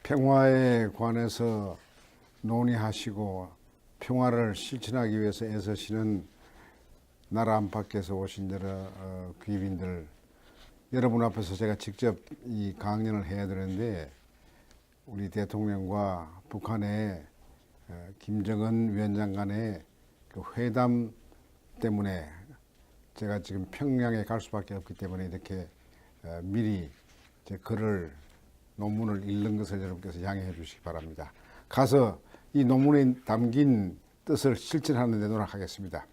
평화에 관해서 논의하시고 평화를 실천하기 위해서 애쓰시는 나라 안팎에서 오신 여러 귀빈들, 여러분 앞에서 제가 직접 이 강연을 해야 되는데 우리 대통령과 북한의 김정은 위원장 간의 그 회담 때문에 제가 지금 평양에 갈 수밖에 없기 때문에 이렇게 미리 제 글을 논문을 읽는 것을 여러분께서 양해해 주시기 바랍니다. 가서 이 논문에 담긴 뜻을 실천하는 데 노력하겠습니다.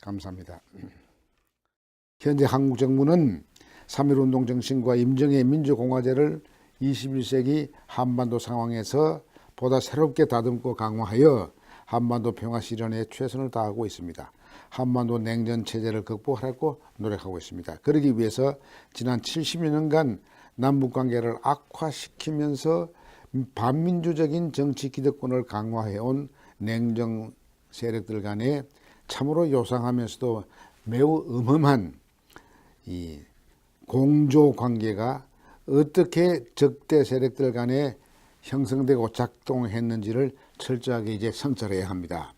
감사합니다. 현재 한국 정부는 3.1운동 정신과 임정의 민주공화제를 21세기 한반도 상황에서 보다 새롭게 다듬고 강화하여 한반도 평화 실현에 최선을 다하고 있습니다. 한반도 냉전 체제를 극복하려고 노력하고 있습니다. 그러기 위해서 지난 70여 년간 남북관계를 악화시키면서 반민주적인 정치 기득권을 강화해온 냉정 세력들 간에 참으로 요상하면서도 매우 음험한 이 공조 관계가 어떻게 적대 세력들 간에 형성되고 작동했는지를 철저하게 이제 성찰해야 합니다.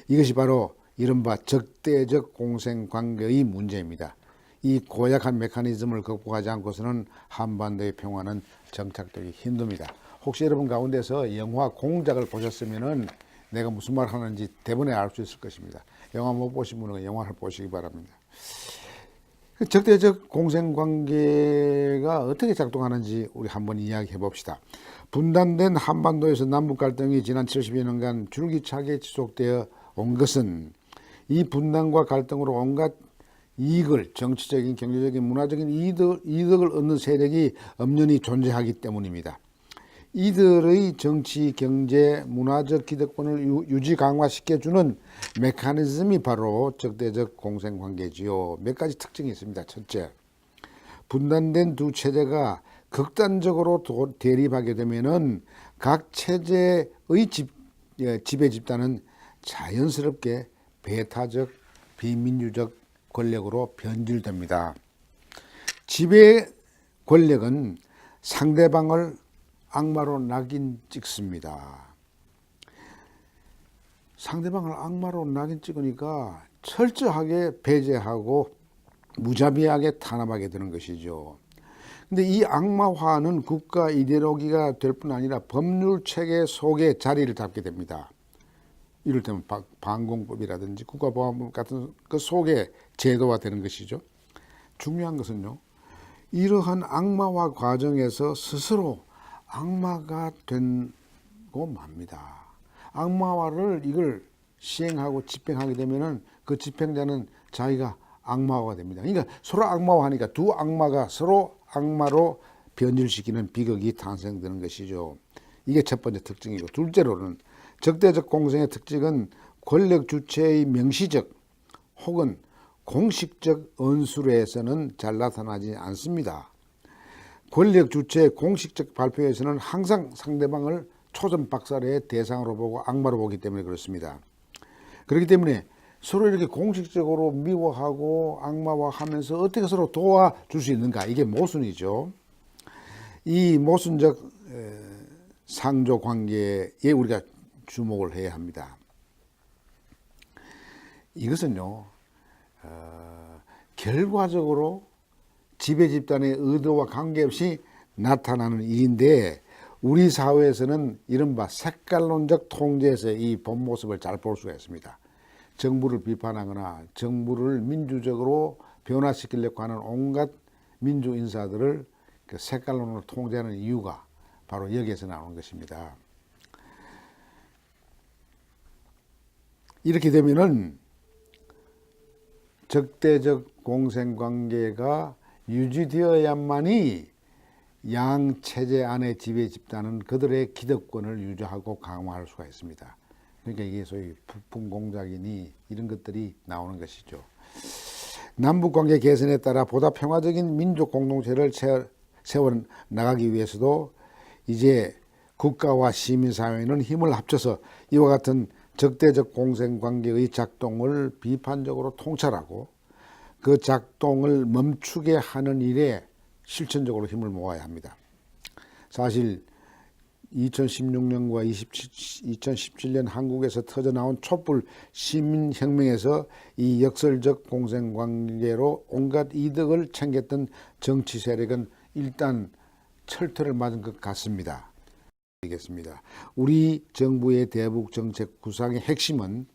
이것이 바로 이른바 적대적 공생관계의 문제입니다. 이 고약한 메커니즘을 극복하지 않고서는 한반도의 평화는 정착되기 힘듭니다. 혹시 여러분 가운데서 영화 공작을 보셨으면은 내가 무슨 말 하는지 대본에 알 수 있을 것입니다. 영화 못 보신 분은 영화를 보시기 바랍니다. 적대적 공생관계가 어떻게 작동하는지 우리 한번 이야기해 봅시다. 분단된 한반도에서 남북 갈등이 지난 70여 년간 줄기차게 지속되어 온 것은 이 분단과 갈등으로 온갖 이익을, 정치적인, 경제적인, 문화적인 이득을 얻는 세력이 엄연히 존재하기 때문입니다. 이들의 정치, 경제, 문화적 기득권을 유지 강화시켜주는 메커니즘이 바로 적대적 공생관계지요. 몇 가지 특징이 있습니다. 첫째, 분단된 두 체제가 극단적으로 대립하게 되면은 각 체제의 지배 집단은 자연스럽게 배타적, 비민주적 권력으로 변질됩니다. 지배 권력은 상대방을 악마로 낙인 찍습니다. 상대방을 악마로 낙인 찍으니까 철저하게 배제하고 무자비하게 탄압하게 되는 것이죠. 근데 이 악마화는 국가 이데올로기가 될 뿐 아니라 법률 체계 속에 자리를 잡게 됩니다. 이를테면 방공법이라든지 국가보안법 같은 그 속에 제도화되는 것이죠. 중요한 것은요, 이러한 악마화 과정에서 스스로 악마가 되고 맙니다. 악마화를 이걸 시행하고 집행하게 되면은 그 집행자는 자기가 악마화가 됩니다. 그러니까 서로 악마화하니까 두 악마가 서로 악마로 변질시키는 비극이 탄생되는 것이죠. 이게 첫 번째 특징이고, 둘째로는 적대적 공생의 특징은 권력 주체의 명시적 혹은 공식적 언수로에서는 잘 나타나지 않습니다. 권력 주체의 공식적 발표에서는 항상 상대방을 초전박살의 대상으로 보고 악마로 보기 때문에 그렇습니다. 그렇기 때문에 서로 이렇게 공식적으로 미워하고 악마화하면서 어떻게 서로 도와줄 수 있는가, 이게 모순이죠. 이 모순적 상조 관계에 우리가 주목을 해야 합니다. 이것은요, 결과적으로 지배 집단의 의도와 관계없이 나타나는 일인데, 우리 사회에서는 이른바 색깔론적 통제에서의 이 본 모습을 잘 볼 수가 있습니다. 정부를 비판하거나 정부를 민주적으로 변화시키려고 하는 온갖 민주 인사들을 그 색깔론으로 통제하는 이유가 바로 여기에서 나오는 것입니다. 이렇게 되면은 적대적 공생관계가 유지되어야만이 양 체제 안의 지배 집단은 그들의 기득권을 유지하고 강화할 수가 있습니다. 그러니까 이게 소위 북풍공작이니 이런 것들이 나오는 것이죠. 남북관계 개선에 따라 보다 평화적인 민족 공동체를 세워 나가기 위해서도 이제 국가와 시민사회는 힘을 합쳐서 이와 같은 적대적 공생관계의 작동을 비판적으로 통찰하고 그 작동을 멈추게 하는 일에 실천적으로 힘을 모아야 합니다. 사실 2016년과 2017년 한국에서 터져나온 촛불 시민혁명에서 이 역설적 공생관계로 온갖 이득을 챙겼던 정치 세력은 일단 철퇴를 맞은 것 같습니다. 되겠습니다. 우리 정부의 대북 정책 구상의 핵심은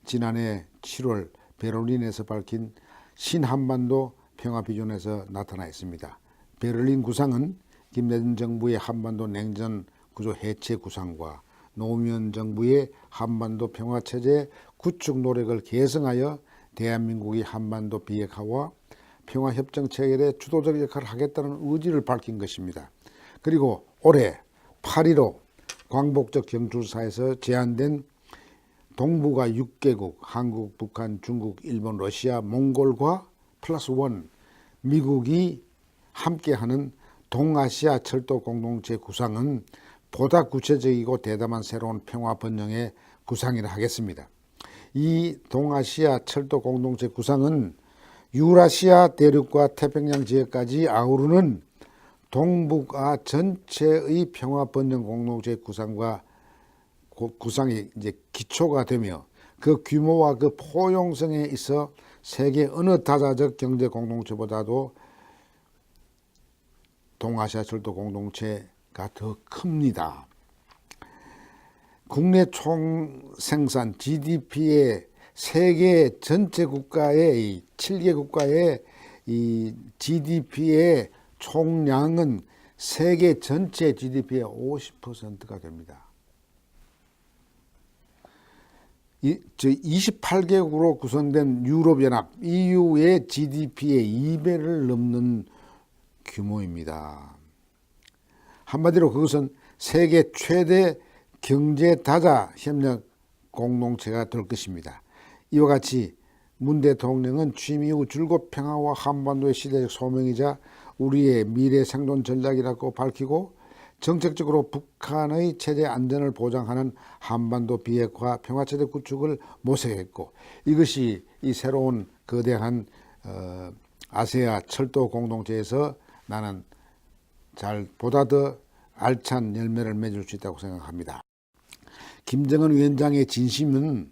지난해 7월 베를린에서 밝힌 신한반도 평화 비전에서 나타나 있습니다. 베를린 구상은 김대중 정부의 한반도 냉전 구조 해체 구상과 노무현 정부의 한반도 평화체제 구축 노력을 개성하여 대한민국이 한반도 비핵화와 평화협정 체결에 주도적 역할을 하겠다는 의지를 밝힌 것입니다. 그리고 올해 8.15 광복절 경축사에서 제안된 동북아 6개국 한국, 북한, 중국, 일본, 러시아, 몽골과 플러스 원 미국이 함께하는 동아시아 철도 공동체 구상은 보다 구체적이고 대담한 새로운 평화 번영의 구상이라 하겠습니다. 이 동아시아 철도 공동체 구상은 유라시아 대륙과 태평양 지역까지 아우르는 동북아 전체의 평화 번영 공동체 구상과 구상이 이제 기초가 되며 그 규모와 그 포용성에 있어 세계 어느 다자적 경제 공동체보다도 동아시아 철도 공동체가 더 큽니다. 국내 총생산 GDP의 세계 전체 국가의 7개 국가의 이 GDP의 총량은 세계 전체 GDP의 50%가 됩니다. 28개국으로 구성된 유럽연합 EU의 GDP의 2배를 넘는 규모입니다. 한마디로 그것은 세계 최대 경제다자 협력 공동체가 될 것입니다. 이와 같이 문 대통령은 취임 이후 줄곧 평화와 한반도의 시대적 소명이자 우리의 미래 생존 전략이라고 밝히고 정책적으로 북한의 체제 안전을 보장하는 한반도 비핵화 평화체제 구축을 모색했고 이것이 이 새로운 거대한 아세아 철도 공동체에서 나는 보다 더 알찬 열매를 맺을 수 있다고 생각합니다. 김정은 위원장의 진심은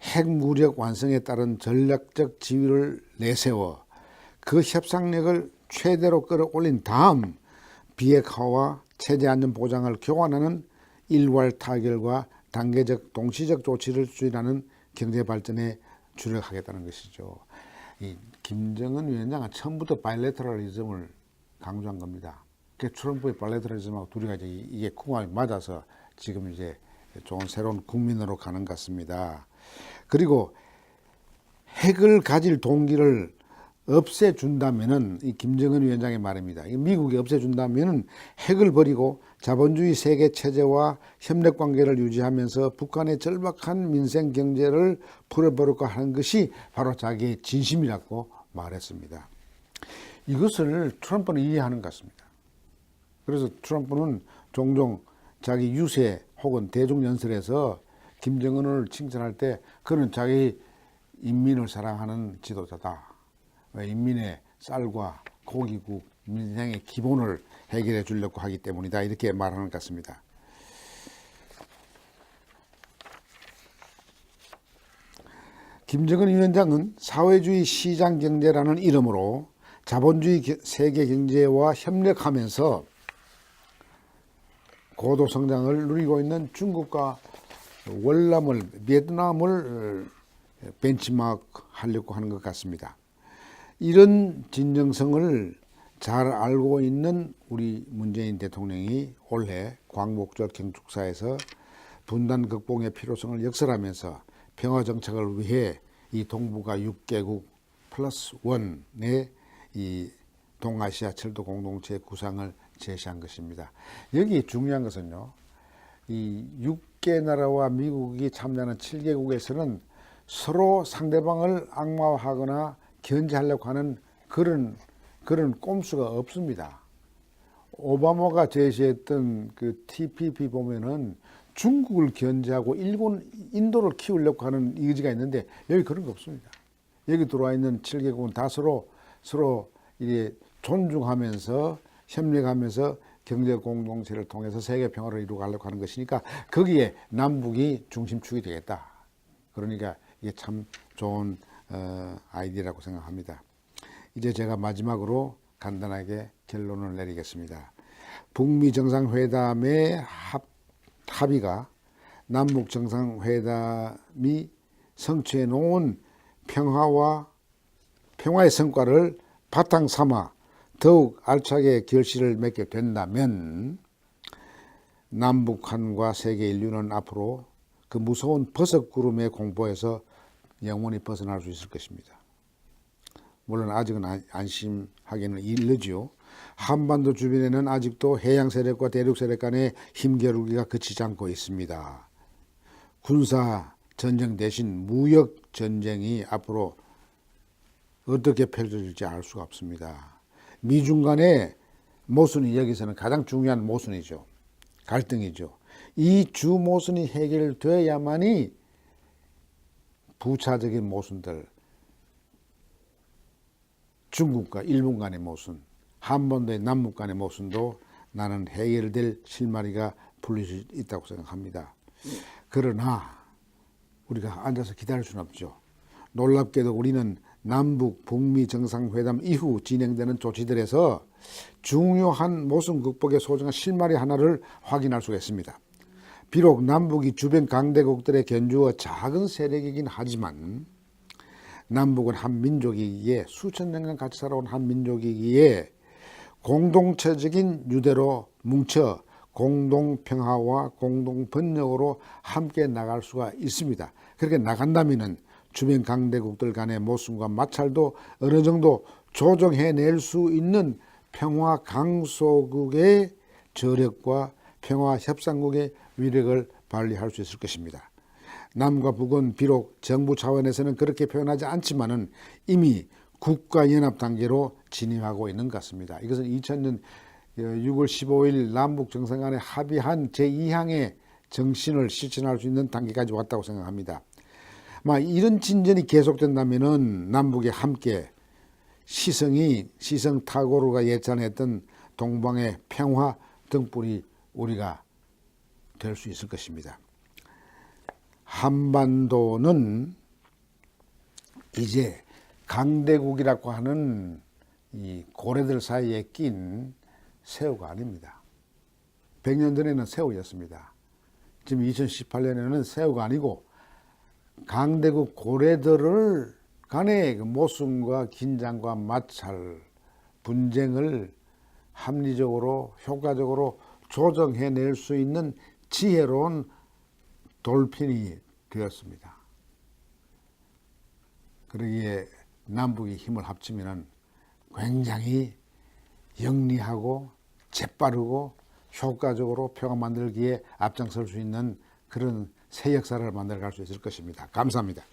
핵무력 완성에 따른 전략적 지위를 내세워 그 협상력을 최대로 끌어올린 다음 비핵화와 체제 안전 보장을 교환하는 일괄 타결과 단계적 동시적 조치를 추진하는 경제 발전에 주력하겠다는 것이죠. 이 김정은 위원장은 처음부터 바이래터럴리즘을 강조한 겁니다. 그 트럼프의 바이래터럴리즘하고 둘이가 이게 궁합이 맞아서 지금 이제 좋은 새로운 국민으로 가는 것 같습니다. 그리고 핵을 가질 동기를 없애준다면은 이 김정은 위원장의 말입니다. 미국이 없애준다면은 핵을 버리고 자본주의 세계 체제와 협력 관계를 유지하면서 북한의 절박한 민생 경제를 풀어버릴까 하는 것이 바로 자기의 진심이라고 말했습니다. 이것을 트럼프는 이해하는 것 같습니다. 그래서 트럼프는 종종 자기 유세 혹은 대중연설에서 김정은을 칭찬할 때 그는 자기 인민을 사랑하는 지도자다. 인민의 쌀과 고기국 민생의 기본을 해결해 주려고 하기 때문이다. 이렇게 말하는 것 같습니다. 김정은 위원장은 사회주의 시장경제라는 이름으로 자본주의 세계 경제와 협력하면서 고도 성장을 누리고 있는 중국과 월남을 베트남을 벤치마크 하려고 하는 것 같습니다. 이런 진정성을 잘 알고 있는 우리 문재인 대통령이 올해 광복절 경축사에서 분단 극복의 필요성을 역설하면서 평화 정착을 위해 이 동북아 6개국 플러스 원의 이 동아시아 철도 공동체 구상을 제시한 것입니다. 여기 중요한 것은요, 이 6개 나라와 미국이 참여하는 7개국에서는 서로 상대방을 악마화하거나 견제하려고 하는 그런 꼼수가 없습니다. 오바마가 제시했던 그 TPP 보면은 중국을 견제하고 인도를 키우려고 하는 의지가 있는데 여기 그런 거 없습니다. 여기 들어와 있는 7개국은 다 서로 이게 존중하면서 협력하면서 경제 공동체를 통해서 세계 평화를 이루어가려고 하는 것이니까 거기에 남북이 중심축이 되겠다. 그러니까 이게 참 좋은 아이디어라고 생각합니다. 이제 제가 마지막으로 간단하게 결론을 내리겠습니다. 북미 정상회담의 합의가 남북 정상회담이 성취해 놓은 평화의 성과를 바탕 삼아 더욱 알차게 결실을 맺게 된다면 남북한과 세계 인류는 앞으로 그 무서운 버섯구름의 공포에서 영원히 벗어날 수 있을 것입니다. 물론 아직은 안심하기는 이르지요. 한반도 주변에는 아직도 해양 세력과 대륙 세력 간의 힘겨루기가 그치지 않고 있습니다. 군사 전쟁 대신 무역 전쟁이 앞으로 어떻게 펼쳐질지 알 수가 없습니다. 미중 간의 모순이 여기서는 가장 중요한 모순이죠. 갈등이죠. 이 주 모순이 해결돼야만이 부차적인 모순들, 중국과 일본 간의 모순, 한반도의 남북 간의 모순도 나는 해결될 실마리가 풀릴 수 있다고 생각합니다. 그러나 우리가 앉아서 기다릴 수는 없죠. 놀랍게도 우리는 남북 북미 정상회담 이후 진행되는 조치들에서 중요한 모순 극복의 소중한 실마리 하나를 확인할 수가 있습니다. 비록 남북이 주변 강대국들의 견주어 작은 세력이긴 하지만 남북은 한 민족이기에 수천 년간 같이 살아온 한 민족이기에 공동체적인 유대로 뭉쳐 공동평화와 공동번영으로 함께 나갈 수가 있습니다. 그렇게 나간다면 주변 강대국들 간의 모순과 마찰도 어느 정도 조정해낼 수 있는 평화 강소국의 저력과 평화 협상국의 위력을 발휘할 수 있을 것입니다. 남과 북은 비록 정부 차원에서는 그렇게 표현하지 않지만은 이미 국가연합 단계로 진입하고 있는 것 같습니다. 이것은 2000년 6월 15일 남북 정상간에 합의한 제2항의 정신을 실천할 수 있는 단계까지 왔다고 생각합니다. 이런 진전이 계속된다면은 남북이 함께 시성 타고르가 예찬했던 동방의 평화 등불이 우리가 될 수 있을 것입니다. 한반도는 이제 강대국이라고 하는 이 고래들 사이에 낀 새우가 아닙니다. 100년 전에는 새우였습니다. 지금 2018년에는 새우가 아니고 강대국 고래들을 간의 모순과 긴장과 마찰, 분쟁을 합리적으로 효과적으로 조정해낼 수 있는 지혜로운 돌핀이 되었습니다. 그러기에 남북이 힘을 합치면 굉장히 영리하고 재빠르고 효과적으로 평화 만들기에 앞장설 수 있는 그런 새 역사를 만들어갈 수 있을 것입니다. 감사합니다.